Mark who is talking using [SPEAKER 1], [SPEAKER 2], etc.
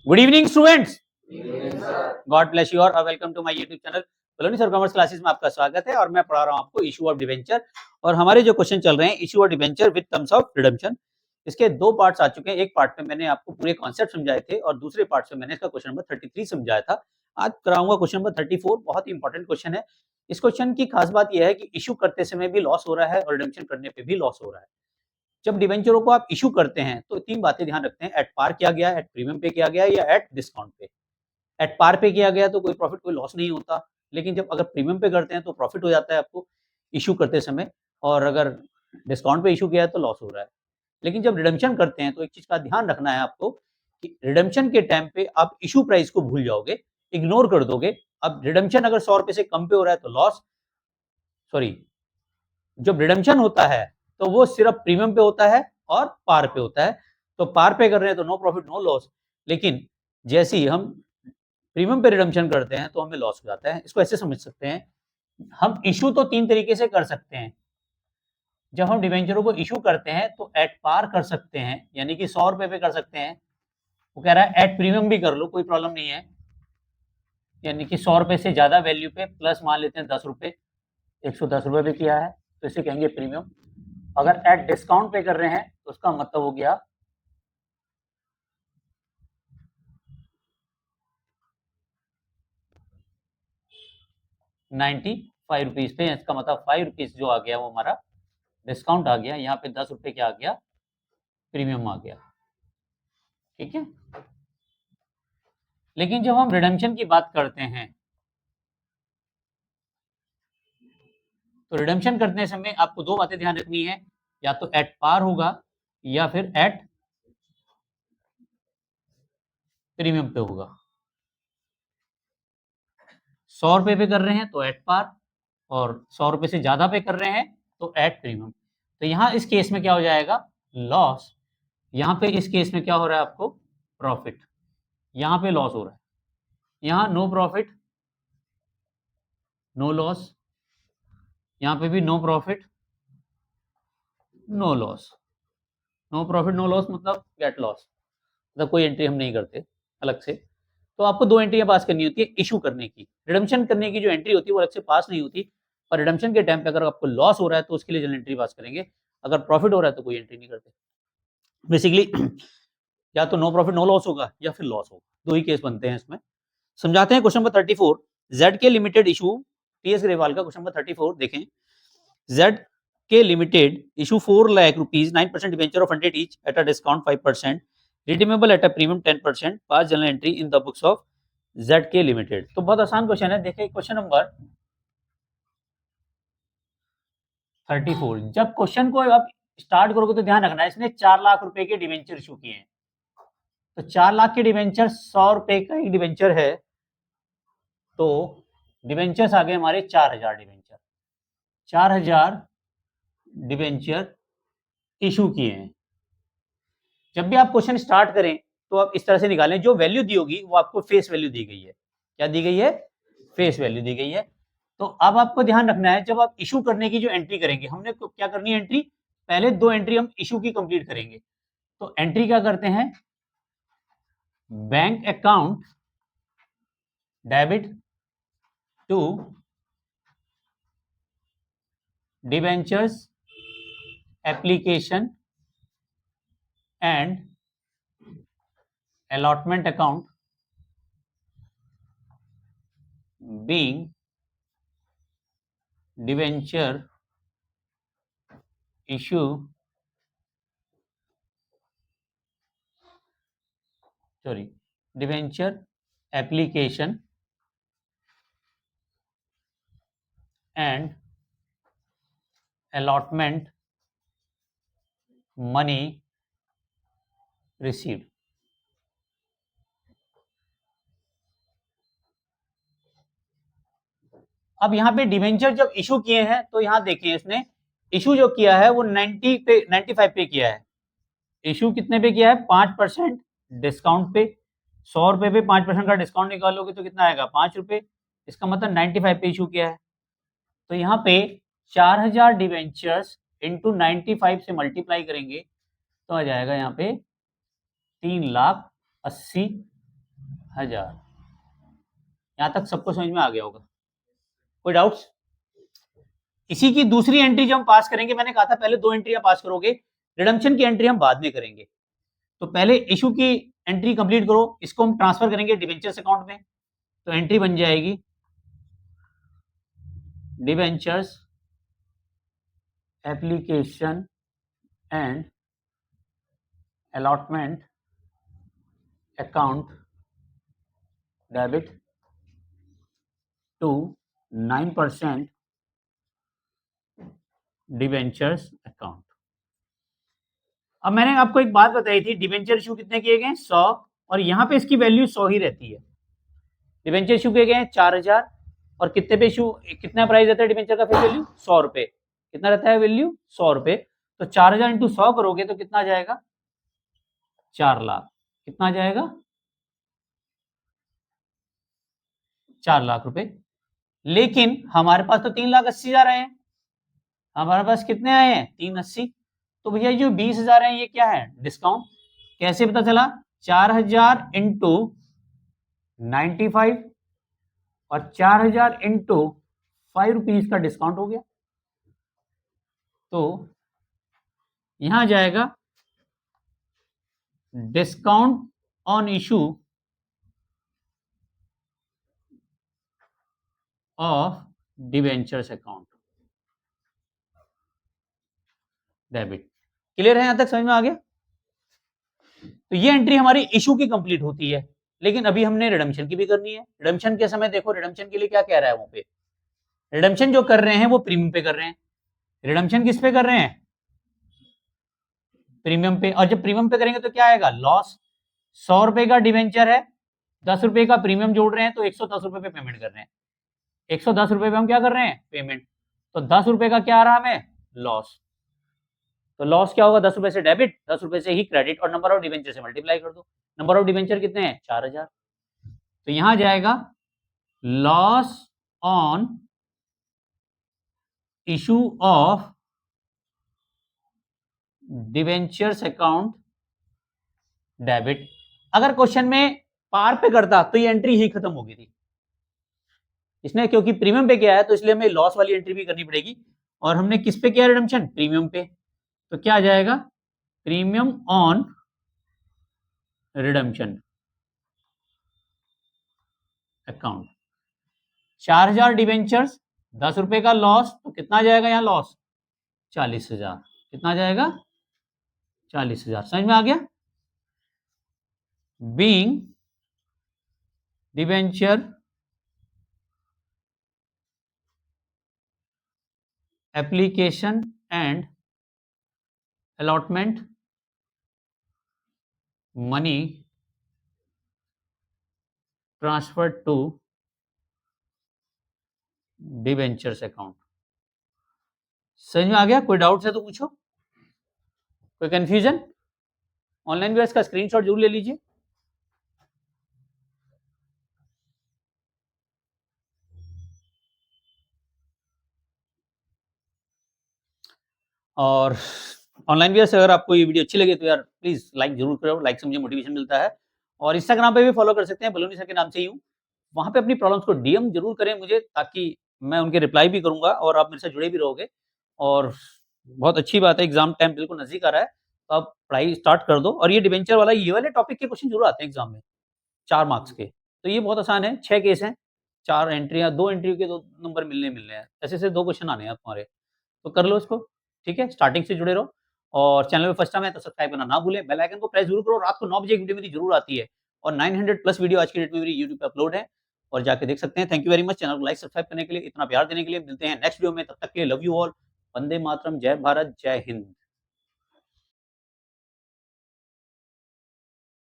[SPEAKER 1] Good evening students, God bless you और welcome to my YouTube channel Baloni sir commerce classes में आपका स्वागत है। और मैं पढ़ा रहा हूं आपको इशू ऑफ डिवेंचर और हमारे जो क्वेश्चन चल रहे हैं issue of debenture with terms of redemption. इसके दो पार्ट्स आ चुके हैं। एक पार्ट में मैंने आपको पूरे कॉन्सेप्ट समझाए थे और दूसरे पार्ट में मैंने इसका क्वेश्चन नंबर 33 समझाया था। आज कराऊंगा क्वेश्चन नंबर 34। बहुत ही इंपॉर्टेंट क्वेश्चन है। इस क्वेश्चन की खास बात यह है कि इशू करते समय भी लॉस हो रहा है और रिडेम्पशन करने पे भी लॉस हो रहा है। जब डिवेंचरों को आप इशू करते हैं तो तीन बातें ध्यान रखते हैं। एट पार किया गया, एट प्रीमियम पे किया गया या एट डिस्काउंट पे। एट पार पे किया गया तो कोई प्रॉफिट कोई लॉस नहीं होता, लेकिन जब अगर प्रीमियम पे करते हैं तो प्रॉफिट हो जाता है आपको इशू करते समय, और अगर डिस्काउंट पे इशू किया है तो लॉस हो रहा है। लेकिन जब रिडेम्पशन करते हैं तो एक चीज का ध्यान रखना है आपको कि रिडेम्पशन के टाइम पे आप इशू प्राइस को भूल जाओगे, इग्नोर कर दोगे। अब रिडेम्पशन अगर 100 रुपए से कम पे हो रहा है तो लॉस, सॉरी, जब रिडेम्पशन होता है तो वो सिर्फ प्रीमियम पे होता है और पार पे होता है। तो पार पे कर रहे हैं तो नो प्रॉफिट नो लॉस, लेकिन जैसे ही हम प्रीमियम पे रिडेम्पशन करते हैं तो हमें लॉस हो जाता है। इसको ऐसे समझ सकते हैं, हम इशू तो तीन तरीके से कर सकते हैं। जब हम डिवेंचरों को इशू करते हैं तो एट पार कर सकते हैं, यानी कि 100 रुपए पे कर सकते हैं। वो कह रहा है एट प्रीमियम भी कर लो, कोई प्रॉब्लम नहीं है, यानी कि 100 रुपए से ज्यादा वैल्यू पे प्लस मान लेते हैं 10 रुपए, 110 रुपए पे किया है तो इसे कहेंगे प्रीमियम। अगर एट डिस्काउंट पे कर रहे हैं तो उसका मतलब हो गया ₹95 पे। इसका मतलब ₹5 जो आ गया वो हमारा डिस्काउंट आ गया। यहाँ पे 10 रुपए क्या आ गया, प्रीमियम आ गया। ठीक है। लेकिन जब हम रिडेम्पशन की बात करते हैं तो रिडेम्पशन करने समय आपको दो बातें ध्यान रखनी है, या तो एट पार होगा या फिर एट प्रीमियम पे होगा। 100 रुपए पे कर रहे हैं तो एट पार, और 100 रुपए से ज्यादा पे कर रहे हैं तो एट प्रीमियम। तो यहाँ इस केस में क्या हो जाएगा, लॉस। यहाँ पे इस केस में क्या हो रहा है आपको, प्रॉफिट। यहाँ पे लॉस हो रहा है, यहाँ नो प्रॉफिट नो लॉस, यहाँ पे भी no profit no loss. No profit no loss मतलब गेट लॉस, मतलब कोई एंट्री हम नहीं करते अलग से। तो आपको दो एंट्रियां पास करनी होती है इशू करने की। रिडेम्पशन करने की जो एंट्री होती है वो अलग से पास नहीं होती, और रिडेम्पशन के टाइम पे अगर आपको लॉस हो रहा है तो उसके लिए जनरल एंट्री पास करेंगे। अगर प्रॉफिट हो रहा है तो कोई एंट्री नहीं करते बेसिकली। या तो नो प्रॉफिट नो लॉस होगा या फिर लॉस होगा, दो ही केस बनते हैं इसमें। समझाते हैं क्वेश्चन नंबर 34। जेड के लिमिटेड इशू, टीएस ग्रेवाल का क्वेश्चन नंबर 34 देखें। जेड के limited issue 4 lakh rupees 9% debenture of 100 each at a discount 5%, redeemable at a premium 10%, pass general entry in the books of Z के लिमिटेड। तो बहुत आसान question है। देखिए क्वेश्चन नंबर 34। जब क्वेश्चन को आप स्टार्ट करोगे तो ध्यान रखना है, इसने 4 लाख रुपए के डिबेंचर इशू किए हैं। तो 4 लाख के डिबेंचर 100 रुपए का एक डिबेंचर है, तो डिबेंचर्स आ गए हमारे 4000 डिबेंचर। 4000 डिबेंचर इशू किए हैं। जब भी आप क्वेश्चन स्टार्ट करें तो आप इस तरह से निकालें, जो वैल्यू दी होगी वो आपको फेस वैल्यू दी गई है। क्या दी गई है, फेस वैल्यू दी गई है। तो अब आपको ध्यान रखना है, जब आप इशू करने की जो एंट्री करेंगे, हमने क्या करनी है एंट्री, पहले दो एंट्री हम इशू की कंप्लीट करेंगे। तो एंट्री क्या करते हैं, bank account debit to debentures application and allotment account being debenture issue debenture application and allotment money received। अब यहाँ पे डिवेंचर जब इशू किए हैं तो यहाँ देखिए इसने इशू जो किया है वो 90 पे 95 पे किया है। इशू कितने पे किया है, 5% डिस्काउंट पे। 100 रुपए पे 5% का डिस्काउंट निकालोगे तो कितना आएगा, 5 रुपए। इसका मतलब 95 पे इशू किया है। तो यहाँ पे 4000 डिवेंचर्स इंटू 95 से मल्टीप्लाई करेंगे तो आ जाएगा यहाँ पे 3,80,000 1000। यहाँ तक सबको समझ में आ गया होगा, कोई डाउट्स? इसी की दूसरी एंट्री जब हम पास करेंगे, मैंने कहा था पहले 2 एंट्रियां पास करोगे, रिडम्पशन की एंट्री हम बाद में करेंगे। तो पहले इशू की एंट्री कंप्लीट करो, इसको हम ट्रांसफर करेंगे डिबेंचर्स अकाउंट में। तो एंट्री बन जाएगी debentures application and allotment account debit to 9% debentures account. अब मैंने आपको एक बात बताई थी, डिबेंचर इशू कितने किए गए? 100, और यहां पे इसकी वैल्यू 100 ही रहती है। डिबेंचर इशू किए गए 4000, और कितने पे इशू, कितना प्राइस रहता है डिबेंचर का फेस वैल्यू? 100 रुपए। कितना रहता है वैल्यू? 100 रुपए। तो 4000 इंटू 100 करोगे तो कितना आ जाएगा? 4 लाख। कितना आ जाएगा? 4 लाख रुपए। लेकिन हमारे पास तो 3,80,000 आए हैं, हमारे पास कितने आए हैं? 380। तो भैया जो 20,000 है ये क्या है? डिस्काउंट। कैसे पता चला? 4000 इंटू 95 और 4000 इंटू 5 रुपीज का डिस्काउंट हो गया। तो यहां जाएगा discount on issue of debentures account debit. Clear है? यहां तक समझ में आ गया? तो ये एंट्री हमारी इशू की कंप्लीट होती है, लेकिन अभी हमने रिडम्पशन की भी करनी है। रिडम्पशन के समय देखो, रिडम्पशन के लिए क्या कह रहा है वहां पे? रिडम्पशन जो कर रहे हैं वो प्रीमियम पे कर रहे हैं। रिडम्पशन किस पे कर रहे हैं? प्रीमियम पे। और जब प्रीमियम पे करेंगे तो क्या आएगा? लॉस। 100 रुपए का डिवेंचर है, 10 रुपए का प्रीमियम जोड़ रहे हैं, तो 110 रुपए पे पेमेंट कर रहे हैं। 110 रुपए पे हम क्या कर रहे हैं? पेमेंट। तो 10 रुपए का क्या आ रहा हमें? लॉस। तो लॉस क्या होगा? 10 रुपए से डेबिट, 10 रुपए से ही क्रेडिट, और नंबर ऑफ डिवेंचर से मल्टीप्लाई कर दो। नंबर ऑफ डिवेंचर कितने हैं? 4000। तो यहां जाएगा loss on issue of debentures account debit. अगर क्वेश्चन में पार पे करता तो ये एंट्री ही खत्म हो गई थी। इसने क्योंकि प्रीमियम पे किया है तो इसलिए हमें लॉस वाली एंट्री भी करनी पड़ेगी, और हमने किस पे किया रिडम्पशन? प्रीमियम पे। तो क्या आ जाएगा? Premium on redemption account. 4000 debentures, 10 रुपए का लॉस, तो कितना आ जाएगा यहाँ लॉस? 40,000। कितना आ जाएगा? 40,000। समझ में आ गया? Being debenture application and allotment money transfer to debentures account. समझ में आ गया? कोई डाउट है तो पूछो, कोई कंफ्यूजन? ऑनलाइन व्यूअर्स का स्क्रीनशॉट जरूर ले लीजिए। और ऑनलाइन व्यूअर्स, अगर आपको ये वीडियो अच्छी लगे तो यार प्लीज लाइक जरूर करो, लाइक से मुझे मोटिवेशन मिलता है। और इंस्टाग्राम पे भी फॉलो कर सकते हैं, बलोनी सर के नाम से ही हूँ। वहां पे अपनी प्रॉब्लम्स को डीएम जरूर करें मुझे, ताकि मैं उनके रिप्लाई भी करूंगा और आप मेरे से जुड़े भी रहोगे। और बहुत अच्छी बात है, एग्जाम टाइम बिल्कुल नजदीक आ रहा है, तो आप पढ़ाई स्टार्ट कर दो। और ये डिवेंचर वाला, ये वाले टॉपिक के क्वेश्चन जरूर आते हैं एग्जाम में, 4 मार्क्स के। तो ये बहुत आसान है, 6 केस हैं, 4 एंट्रियां, 2 एंट्री के 2 नंबर मिलने हैं, ऐसे 2 क्वेश्चन आने हैं तुम्हारे। तो कर लो इसको, ठीक है? स्टार्टिंग से जुड़े रहो, और चैनल पे फर्स्ट टाइम है तो सब्सक्राइब करना ना भूलें, बेल आइकन को प्रेस जरूर करो। रात को 9 बजे एक वीडियो मेरी जरूर आती है, और 900 प्लस वीडियो आज की डेट में मेरी यूट्यूब पे अपलोड है, और जाके देख सकते हैं। Thank you very much channel को लाइक सब्सक्राइब करने के लिए, इतना प्यार देने के लिए। मिलते हैं नेक्स्ट वीडियो में, तब तक के लिए love you all. Vande Mataram, जय भारत, जय हिंद।